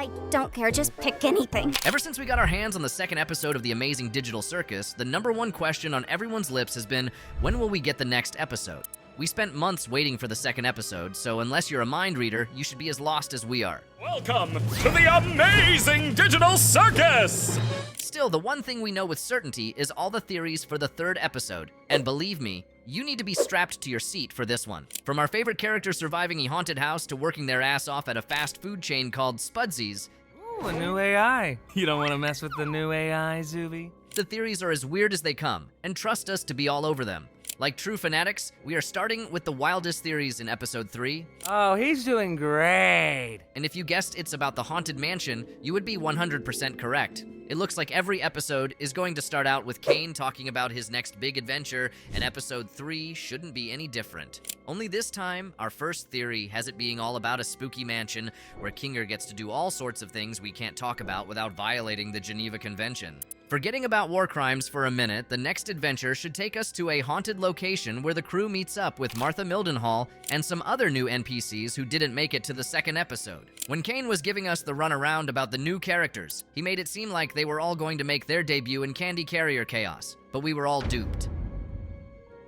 I don't care, just pick anything. Ever since we got our hands on the second episode of the Amazing Digital Circus, the #1 question on everyone's lips has been, when will we get the next episode? We spent months waiting for the second episode, so unless you're a mind reader, you should be as lost as we are. Welcome to the Amazing Digital Circus! Still, the one thing we know with certainty is all the theories for the third episode, and believe me, you need to be strapped to your seat for this one. From our favorite character surviving a haunted house to working their ass off at a fast food chain called Spudsies. Ooh, a new AI. You don't want to mess with the new AI, Zuby? The theories are as weird as they come, and trust us to be all over them. Like true fanatics, we are starting with the wildest theories in episode 3. Oh, he's doing great. And if you guessed it's about the haunted mansion, you would be 100% correct. It looks like every episode is going to start out with Kane talking about his next big adventure, and episode 3 shouldn't be any different. Only this time, our first theory has it being all about a spooky mansion where Kinger gets to do all sorts of things we can't talk about without violating the Geneva Convention. Forgetting about war crimes for a minute, the next adventure should take us to a haunted location where the crew meets up with Martha Mildenhall and some other new NPCs who didn't make it to the second episode. When Kane was giving us the runaround about the new characters, he made it seem like they were all going to make their debut in Candy Carrier Chaos, but we were all duped.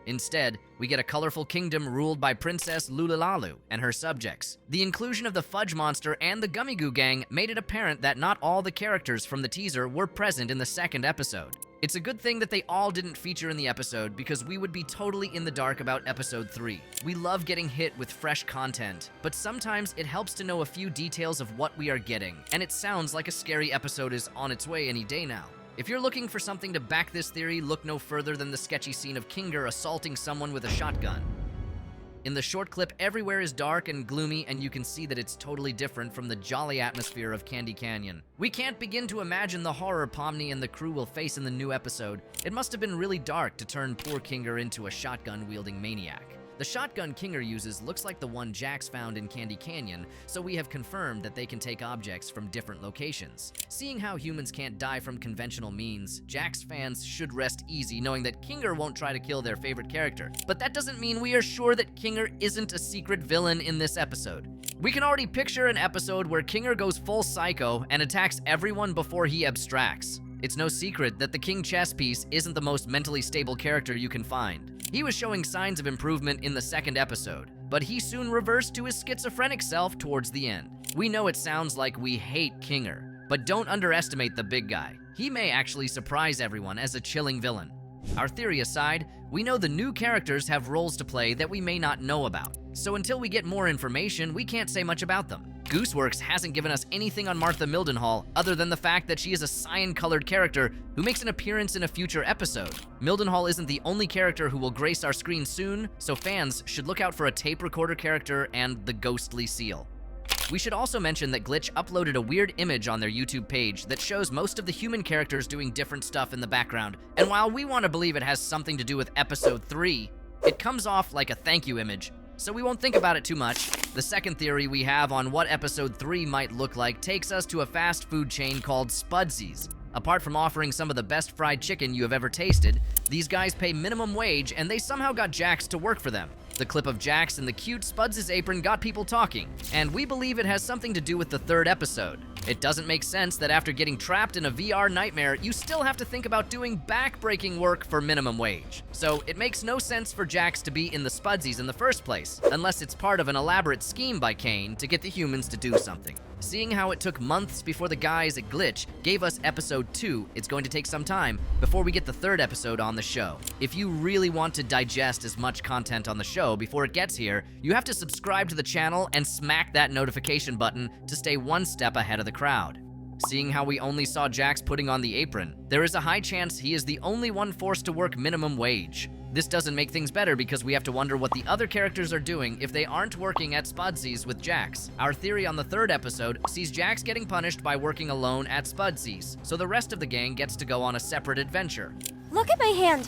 Instead, we get a colorful kingdom ruled by Princess Lulalalu and her subjects. The inclusion of the Fudge Monster and the Gummy Goo Gang made it apparent that not all the characters from the teaser were present in the second episode. It's a good thing that they all didn't feature in the episode because we would be totally in the dark about episode 3. We love getting hit with fresh content, but sometimes it helps to know a few details of what we are getting, and it sounds like a scary episode is on its way any day now. If you're looking for something to back this theory, look no further than the sketchy scene of Kinger assaulting someone with a shotgun. In the short clip, everywhere is dark and gloomy, and you can see that it's totally different from the jolly atmosphere of Candy Canyon. We can't begin to imagine the horror Pomni and the crew will face in the new episode. It must have been really dark to turn poor Kinger into a shotgun-wielding maniac. The shotgun Kinger uses looks like the one Jax found in Candy Canyon, so we have confirmed that they can take objects from different locations. Seeing how humans can't die from conventional means, Jax fans should rest easy knowing that Kinger won't try to kill their favorite character. But that doesn't mean we are sure that Kinger isn't a secret villain in this episode. We can already picture an episode where Kinger goes full psycho and attacks everyone before he abstracts. It's no secret that the King chess piece isn't the most mentally stable character you can find. He was showing signs of improvement in the second episode, but he soon reversed to his schizophrenic self towards the end. We know it sounds like we hate Kinger, but don't underestimate the big guy. He may actually surprise everyone as a chilling villain. Our theory aside, we know the new characters have roles to play that we may not know about. So until we get more information, we can't say much about them. Gooseworx hasn't given us anything on Martha Mildenhall other than the fact that she is a cyan-colored character who makes an appearance in a future episode. Mildenhall isn't the only character who will grace our screen soon, so fans should look out for a tape recorder character and the ghostly seal. We should also mention that Glitch uploaded a weird image on their YouTube page that shows most of the human characters doing different stuff in the background, and while we want to believe it has something to do with episode 3, it comes off like a thank you image, so we won't think about it too much. The second theory we have on what episode 3 might look like takes us to a fast food chain called Spudsies. Apart from offering some of the best fried chicken you have ever tasted, these guys pay minimum wage and they somehow got Jax to work for them. The clip of Jax in the cute Spuds' apron got people talking, and we believe it has something to do with the third episode. It doesn't make sense that after getting trapped in a VR nightmare, you still have to think about doing back-breaking work for minimum wage. So it makes no sense for Jax to be in the Spudsies in the first place, unless it's part of an elaborate scheme by Kane to get the humans to do something. Seeing how it took months before the guys at Glitch gave us episode 2, it's going to take some time before we get the third episode on the show. If you really want to digest as much content on the show before it gets here, you have to subscribe to the channel and smack that notification button to stay one step ahead of the crowd. Seeing how we only saw Jax putting on the apron, there is a high chance he is the only one forced to work minimum wage. This doesn't make things better because we have to wonder what the other characters are doing if they aren't working at Spudsies with Jax. Our theory on the third episode sees Jax getting punished by working alone at Spudsies, so the rest of the gang gets to go on a separate adventure. Look at my hand.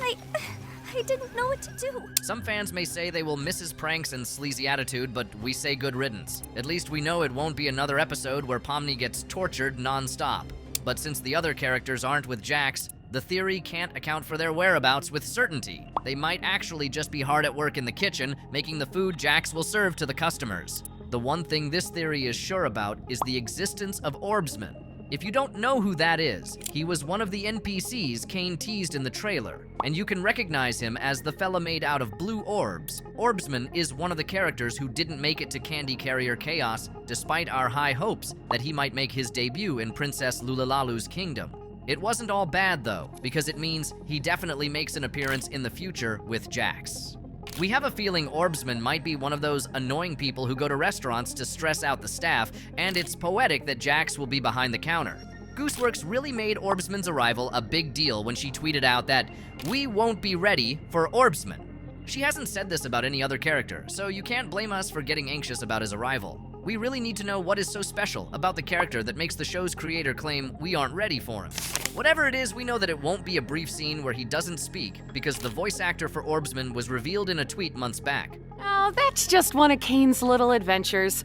I didn't know what to do. Some fans may say they will miss his pranks and sleazy attitude, but we say good riddance. At least we know it won't be another episode where Pomni gets tortured non-stop. But since the other characters aren't with Jax, the theory can't account for their whereabouts with certainty. They might actually just be hard at work in the kitchen, making the food Jax will serve to the customers. The one thing this theory is sure about is the existence of Orbsman. If you don't know who that is, he was one of the NPCs Kane teased in the trailer, and you can recognize him as the fella made out of blue orbs. Orbsman is one of the characters who didn't make it to Candy Carrier Chaos, despite our high hopes that he might make his debut in Princess Lulalalu's kingdom. It wasn't all bad though, because it means he definitely makes an appearance in the future with Jax. We have a feeling Orbsman might be one of those annoying people who go to restaurants to stress out the staff, and it's poetic that Jax will be behind the counter. Gooseworx really made Orbsman's arrival a big deal when she tweeted out that, "We won't be ready for Orbsman." She hasn't said this about any other character, so you can't blame us for getting anxious about his arrival. We really need to know what is so special about the character that makes the show's creator claim we aren't ready for him. Whatever it is, we know that it won't be a brief scene where he doesn't speak, because the voice actor for Orbsman was revealed in a tweet months back. Oh, that's just one of Kane's little adventures.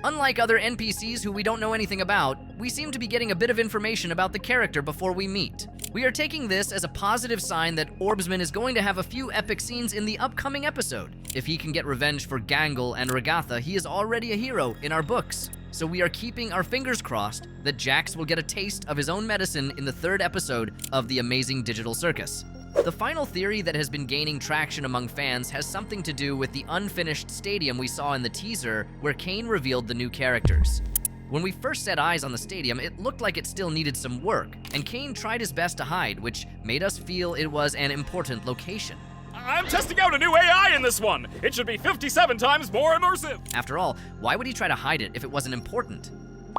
Unlike other NPCs who we don't know anything about, we seem to be getting a bit of information about the character before we meet. We are taking this as a positive sign that Orbsman is going to have a few epic scenes in the upcoming episode. If he can get revenge for Gangle and Regatha, he is already a hero in our books. So we are keeping our fingers crossed that Jax will get a taste of his own medicine in the third episode of the Amazing Digital Circus. The final theory that has been gaining traction among fans has something to do with the unfinished stadium we saw in the teaser where Kane revealed the new characters. When we first set eyes on the stadium, it looked like it still needed some work, and Kane tried his best to hide, which made us feel it was an important location. I'm testing out a new AI in this one. It should be 57 times more immersive. After all, why would he try to hide it if it wasn't important?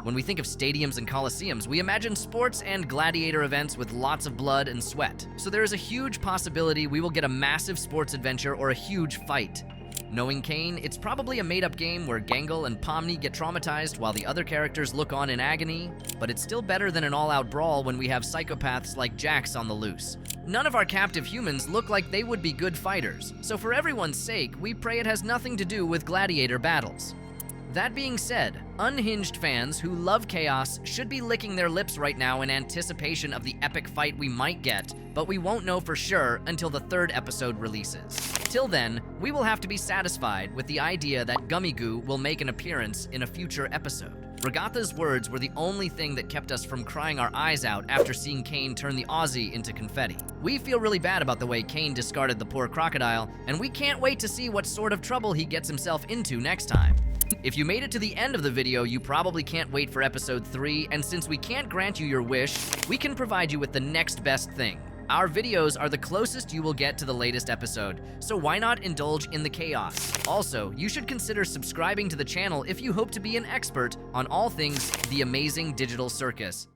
When we think of stadiums and coliseums, we imagine sports and gladiator events with lots of blood and sweat. So there is a huge possibility we will get a massive sports adventure or a huge fight. Knowing Kane, it's probably a made-up game where Gangle and Pomni get traumatized while the other characters look on in agony, but it's still better than an all-out brawl when we have psychopaths like Jax on the loose. None of our captive humans look like they would be good fighters, so for everyone's sake, we pray it has nothing to do with gladiator battles. That being said, unhinged fans who love chaos should be licking their lips right now in anticipation of the epic fight we might get, but we won't know for sure until the third episode releases. Till then, we will have to be satisfied with the idea that Gummy Goo will make an appearance in a future episode. Regatha's words were the only thing that kept us from crying our eyes out after seeing Kane turn the Aussie into confetti. We feel really bad about the way Kane discarded the poor crocodile, and we can't wait to see what sort of trouble he gets himself into next time. If you made it to the end of the video, you probably can't wait for episode 3, and since we can't grant you your wish, we can provide you with the next best thing. Our videos are the closest you will get to the latest episode, so why not indulge in the chaos? Also, you should consider subscribing to the channel if you hope to be an expert on all things The Amazing Digital Circus.